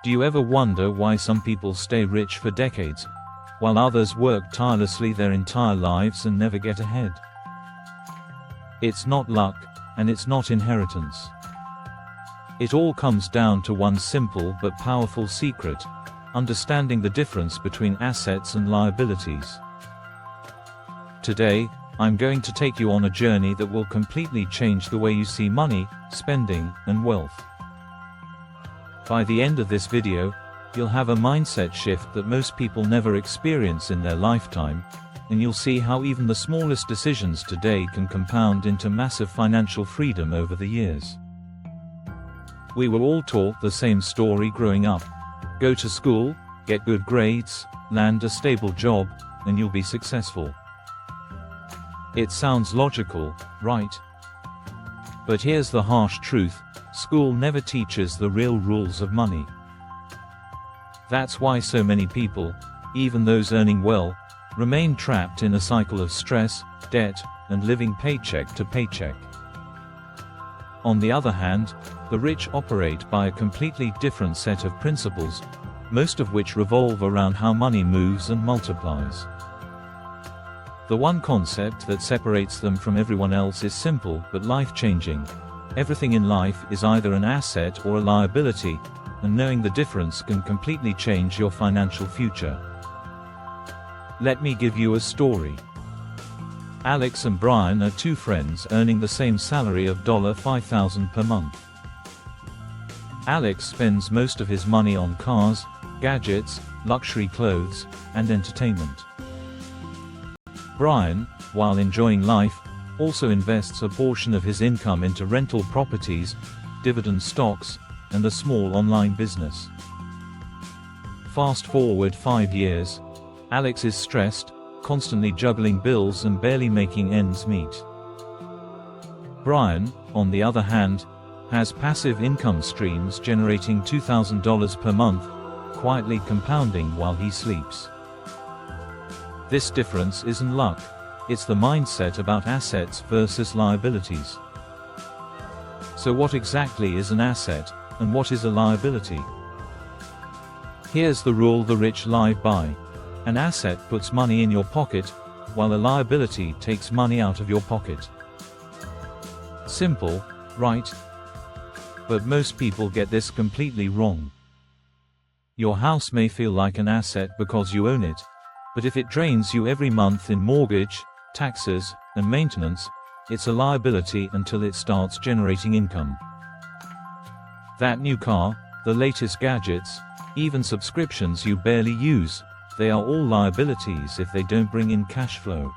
Do you ever wonder why some people stay rich for decades, while others work tirelessly their entire lives and never get ahead? It's not luck, and it's not inheritance. It all comes down to one simple but powerful secret: understanding the difference between assets and liabilities. Today, I'm going to take you on a journey that will completely change the way you see money, spending, and wealth. By the end of this video, you'll have a mindset shift that most people never experience in their lifetime, and you'll see how even the smallest decisions today can compound into massive financial freedom over the years. We were all taught the same story growing up: go to school, get good grades, land a stable job, and you'll be successful. It sounds logical, right? But here's the harsh truth: school never teaches the real rules of money. That's why so many people, even those earning well, remain trapped in a cycle of stress, debt, and living paycheck to paycheck. On the other hand, the rich operate by a completely different set of principles, most of which revolve around how money moves and multiplies. The one concept that separates them from everyone else is simple but life-changing: everything in life is either an asset or a liability, and knowing the difference can completely change your financial future. Let me give you a story. Alex and Brian are two friends earning the same salary of $5,000 per month. Alex spends most of his money on cars, gadgets, luxury clothes, and entertainment. Brian, while enjoying life, also invests a portion of his income into rental properties, dividend stocks, and a small online business. Fast forward 5 years, Alex is stressed, constantly juggling bills and barely making ends meet. Brian, on the other hand, has passive income streams generating $2,000 per month, quietly compounding while he sleeps. This difference isn't luck, it's the mindset about assets versus liabilities. So what exactly is an asset, and what is a liability? Here's the rule the rich live by: an asset puts money in your pocket, while a liability takes money out of your pocket. Simple, right? But most people get this completely wrong. Your house may feel like an asset because you own it, but if it drains you every month in mortgage, taxes, and maintenance, it's a liability until it starts generating income. That new car, the latest gadgets, even subscriptions you barely use, they are all liabilities if they don't bring in cash flow.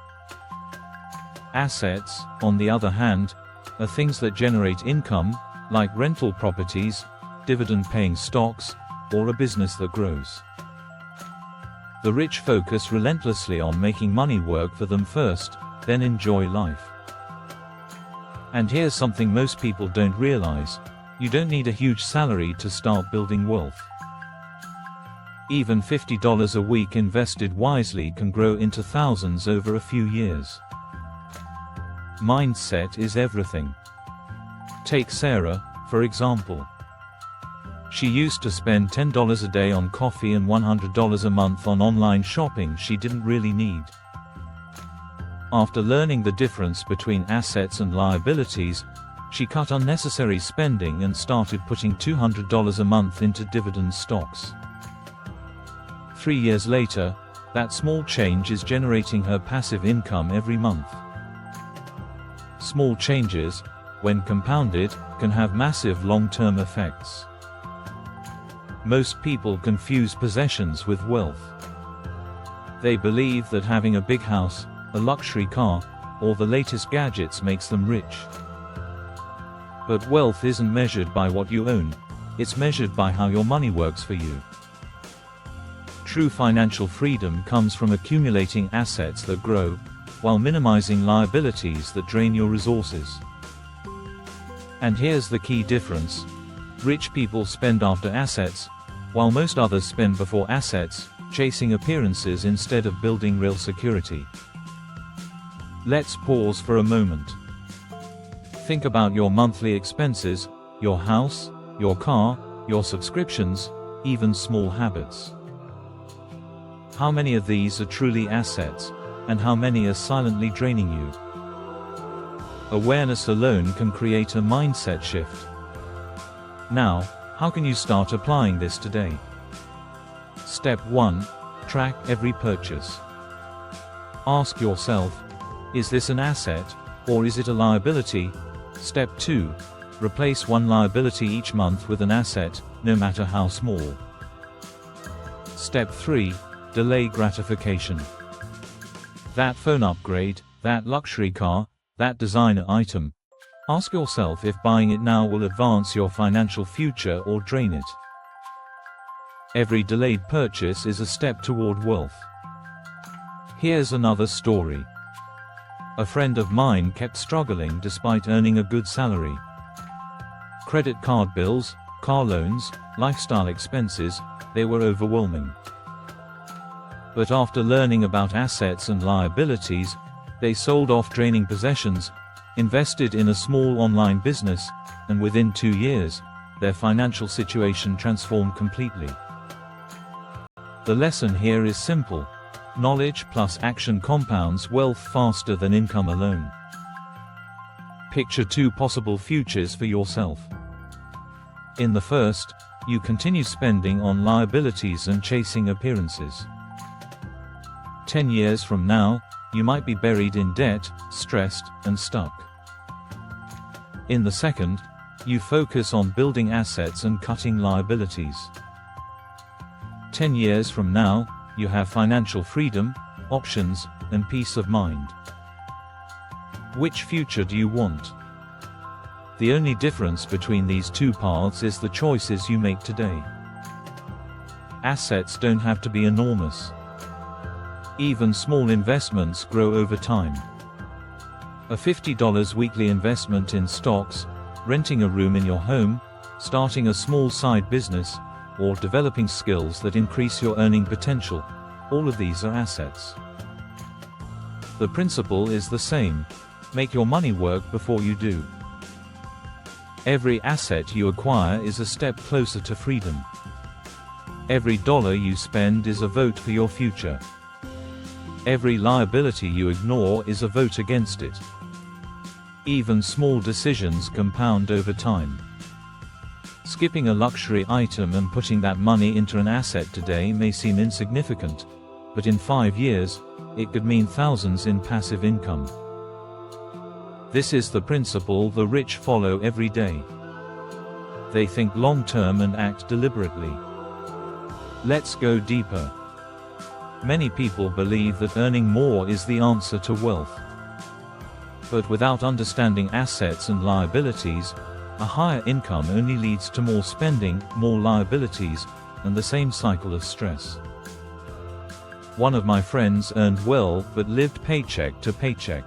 Assets, on the other hand, are things that generate income, like rental properties, dividend-paying stocks, or a business that grows. The rich focus relentlessly on making money work for them first, then enjoy life. And here's something most people don't realize: you don't need a huge salary to start building wealth. Even $50 a week invested wisely can grow into thousands over a few years. Mindset is everything. Take Sarah, for example. She used to spend $10 a day on coffee and $100 a month on online shopping she didn't really need. After learning the difference between assets and liabilities, she cut unnecessary spending and started putting $200 a month into dividend stocks. 3 years later, that small change is generating her passive income every month. Small changes, when compounded, can have massive long-term effects. Most people confuse possessions with wealth. They believe that having a big house, a luxury car, or the latest gadgets makes them rich. But wealth isn't measured by what you own, it's measured by how your money works for you. True financial freedom comes from accumulating assets that grow, while minimizing liabilities that drain your resources. And here's the key difference: rich people spend after assets, while most others spend before assets, chasing appearances instead of building real security. Let's pause for a moment. Think about your monthly expenses, your house, your car, your subscriptions, even small habits. How many of these are truly assets, and how many are silently draining you? Awareness alone can create a mindset shift. Now, how can you start applying this today? Step 1. Track every purchase. Ask yourself, is this an asset, or is it a liability? Step 2. Replace one liability each month with an asset, no matter how small. Step 3. Delay gratification. That phone upgrade, that luxury car, that designer item. Ask yourself if buying it now will advance your financial future or drain it. Every delayed purchase is a step toward wealth. Here's another story. A friend of mine kept struggling despite earning a good salary. Credit card bills, car loans, lifestyle expenses, they were overwhelming. But after learning about assets and liabilities, they sold off draining possessions, invested in a small online business, and within 2 years, their financial situation transformed completely. The lesson here is simple. Knowledge plus action compounds wealth faster than income alone. Picture 2 possible futures for yourself. In the first, you continue spending on liabilities and chasing appearances. 10 years from now, you might be buried in debt, stressed, and stuck. In the second, you focus on building assets and cutting liabilities. 10 years from now, you have financial freedom, options, and peace of mind. Which future do you want? The only difference between these two paths is the choices you make today. Assets don't have to be enormous. Even small investments grow over time. A $50 weekly investment in stocks, renting a room in your home, starting a small side business, or developing skills that increase your earning potential, all of these are assets. The principle is the same. Make your money work before you do. Every asset you acquire is a step closer to freedom. Every dollar you spend is a vote for your future. Every liability you ignore is a vote against it. Even small decisions compound over time. Skipping a luxury item and putting that money into an asset today may seem insignificant, but in 5 years, it could mean thousands in passive income. This is the principle the rich follow every day. They think long-term and act deliberately. Let's go deeper. Many people believe that earning more is the answer to wealth. But without understanding assets and liabilities, a higher income only leads to more spending, more liabilities, and the same cycle of stress. One of my friends earned well but lived paycheck to paycheck.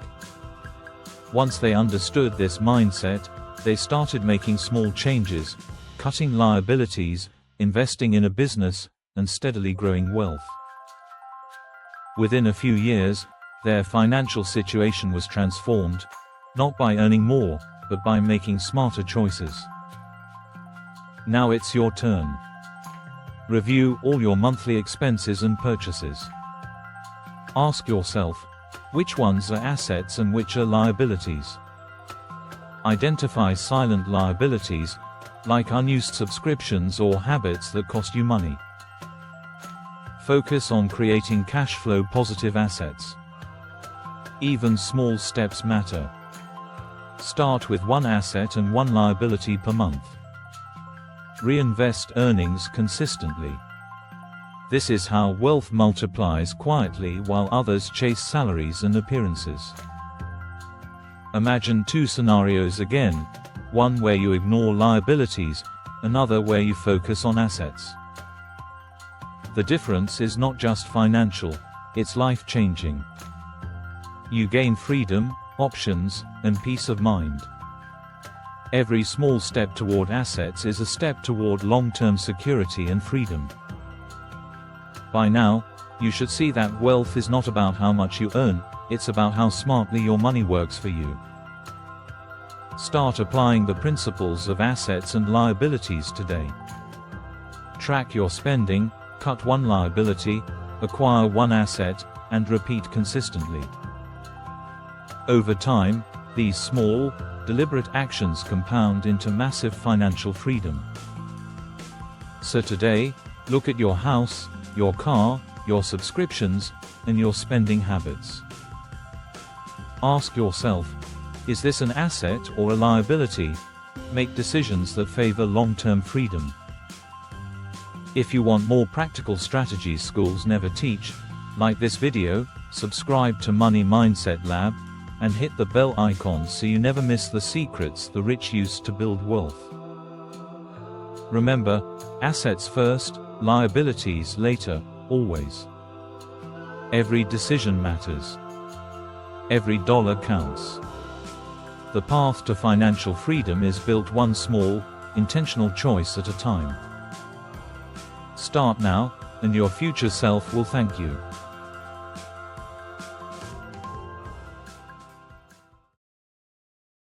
Once they understood this mindset, they started making small changes, cutting liabilities, investing in a business, and steadily growing wealth. Within a few years, their financial situation was transformed, not by earning more, but by making smarter choices. Now it's your turn. Review all your monthly expenses and purchases. Ask yourself, which ones are assets and which are liabilities? Identify silent liabilities, like unused subscriptions or habits that cost you money. Focus on creating cash flow positive assets. Even small steps matter. Start with one asset and one liability per month. Reinvest earnings consistently. This is how wealth multiplies quietly while others chase salaries and appearances. Imagine 2 scenarios again, one where you ignore liabilities, another where you focus on assets. The difference is not just financial, it's life-changing. You gain freedom, options, and peace of mind. Every small step toward assets is a step toward long-term security and freedom. By now, you should see that wealth is not about how much you earn, it's about how smartly your money works for you. Start applying the principles of assets and liabilities today. Track your spending, cut one liability, acquire one asset, and repeat consistently. Over time, these small, deliberate actions compound into massive financial freedom. So today, look at your house, your car, your subscriptions, and your spending habits. Ask yourself, is this an asset or a liability? Make decisions that favor long-term freedom. If you want more practical strategies schools never teach, like this video, subscribe to Money Mindset Lab, and hit the bell icon so you never miss the secrets the rich use to build wealth. Remember, assets first, liabilities later, always. Every decision matters. Every dollar counts. The path to financial freedom is built one small, intentional choice at a time. Start now, and your future self will thank you.